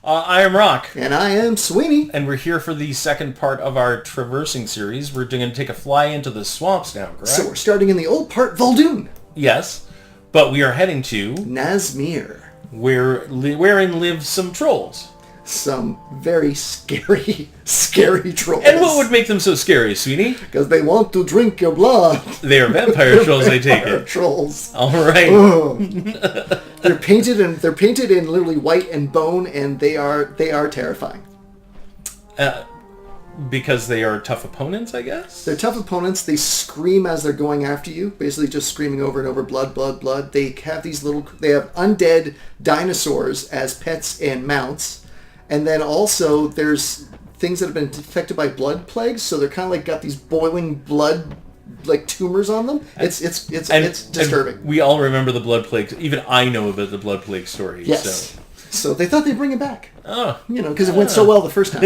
I am Rock. And I am Sweeny. And we're here for the second part of our traversing series. We're going to take a fly into the swamps now, correct? So we're starting in the old part, Vol'dun. Yes, but we are heading to... Nazmir. Wherein live some trolls. Some very scary trolls. And what would make them so scary, Sweeny? Because they want to drink your blood. They are vampire trolls, I take it. Trolls. All right. They're painted in literally white and bone, and they are terrifying. Because they are tough opponents, I guess? They're tough opponents. They scream as they're going after you, basically just screaming over and over, blood, blood, blood. They have undead dinosaurs as pets and mounts. And then also there's things that have been infected by blood plagues, so they're kind of like got these boiling blood like tumors on them. It's disturbing. And we all remember the blood plague. Even I know about the blood plague story. Yes. So they thought they'd bring it back. Oh. Because it went so well the first time.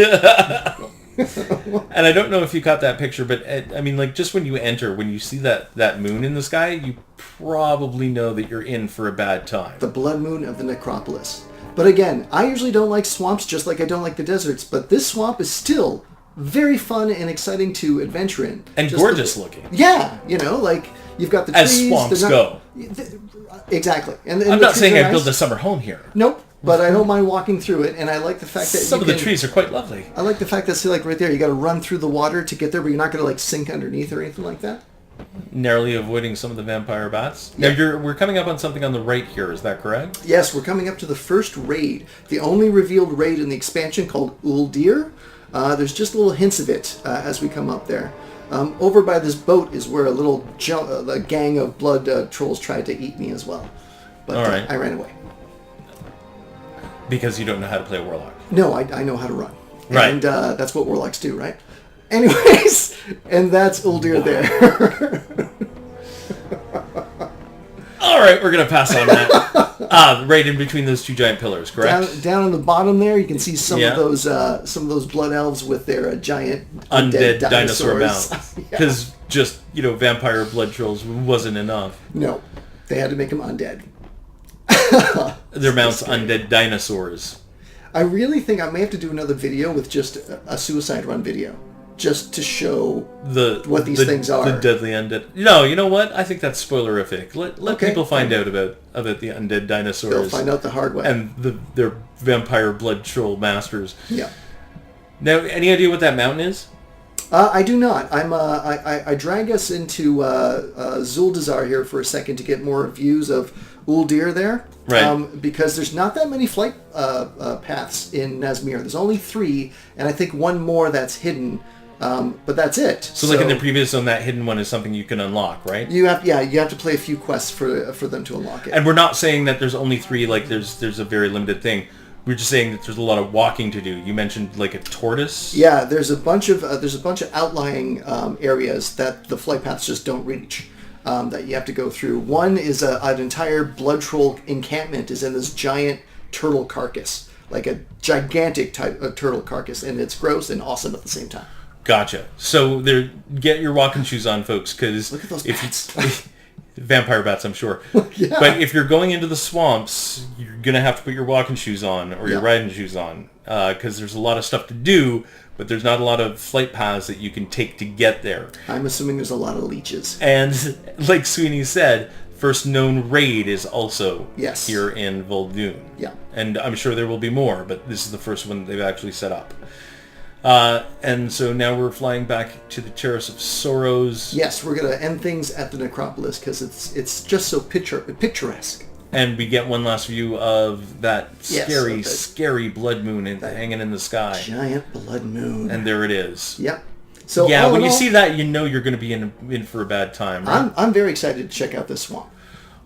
And I don't know if you caught that picture, but I mean, like, just when you enter, when you see that moon in the sky, you probably know that you're in for a bad time. The blood moon of the necropolis. But again, I usually don't like swamps, just like I don't like the deserts, but this swamp is still very fun and exciting to adventure in. And just gorgeous looking. Yeah, like, you've got the trees. As swamps go. Exactly. And I'm not saying I'd build a summer home here. Nope. But I don't mind walking through it, and I like the fact that some of the trees are quite lovely. I like the fact that, see, like right there, you got to run through the water to get there, but you're not going to like sink underneath or anything like that. Narrowly avoiding some of the vampire bats. Yeah. Now we're coming up on something on the right here. Is that correct? Yes, we're coming up to the first raid, the only revealed raid in the expansion called Uldir. There's just little hints of it as we come up there. Over by this boat is where a gang of blood trolls tried to eat me as well, but all right. I ran away. Because you don't know how to play a warlock. No, I know how to run. Right. And that's what warlocks do, right? Anyways, and that's Uldir there. All right, we're going to pass on that. Right in between those two giant pillars, correct? Down on the bottom there, you can see some of those blood elves with their giant undead dinosaur mounts. Because just, vampire blood trolls wasn't enough. No, they had to make them undead. Their mounts undead dinosaurs. I really think I may have to do another video with just a suicide run video, just to show what these things are. The deadly undead. No, you know what? I think that's spoilerific. Let people find out about the undead dinosaurs. They'll find out the hard way. And their vampire blood troll masters. Yeah. Now, any idea what that mountain is? I do not. I drag us into Zuldazar here for a second to get more views of Uldir there. Right. Because there's not that many flight paths in Nazmir. There's only 3, and I think one more that's hidden. But that's it. So like in the previous zone, that hidden one is something you can unlock, right? You have to play a few quests for them to unlock it. And we're not saying that there's only 3, like there's a very limited thing. We're just saying that there's a lot of walking to do. You mentioned like a tortoise. Yeah, there's a bunch of outlying areas that the flight paths just don't reach. That you have to go through. One is an entire blood troll encampment is in this giant turtle carcass, like a gigantic type of turtle carcass, and it's gross and awesome at the same time. Gotcha. So get your walking shoes on, folks, because look at those bats. Vampire bats, I'm sure. Yeah. But if you're going into the swamps, you're gonna have to put your walking shoes on or your riding shoes on, because there's a lot of stuff to do, but there's not a lot of flight paths that you can take to get there. I'm assuming there's a lot of leeches. And like Sweeny said, first known raid is also here in Vol'dun. Yeah. And I'm sure there will be more, but this is the first one they've actually set up. And so now we're flying back to the Terrace of Sorrows. Yes, we're going to end things at the necropolis because it's just so picturesque. And we get one last view of that scary blood moon hanging in the sky. Giant blood moon. And there it is. Yep. So when you see that, you know you're going to be in for a bad time. Right? I'm very excited to check out this swamp.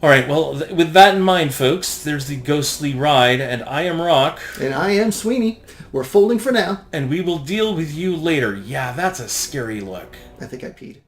All right, well, with that in mind, folks, there's the ghostly ride, and I am Rock. And I am Sweeny. We're folding for now. And we will deal with you later. Yeah, that's a scary look. I think I peed.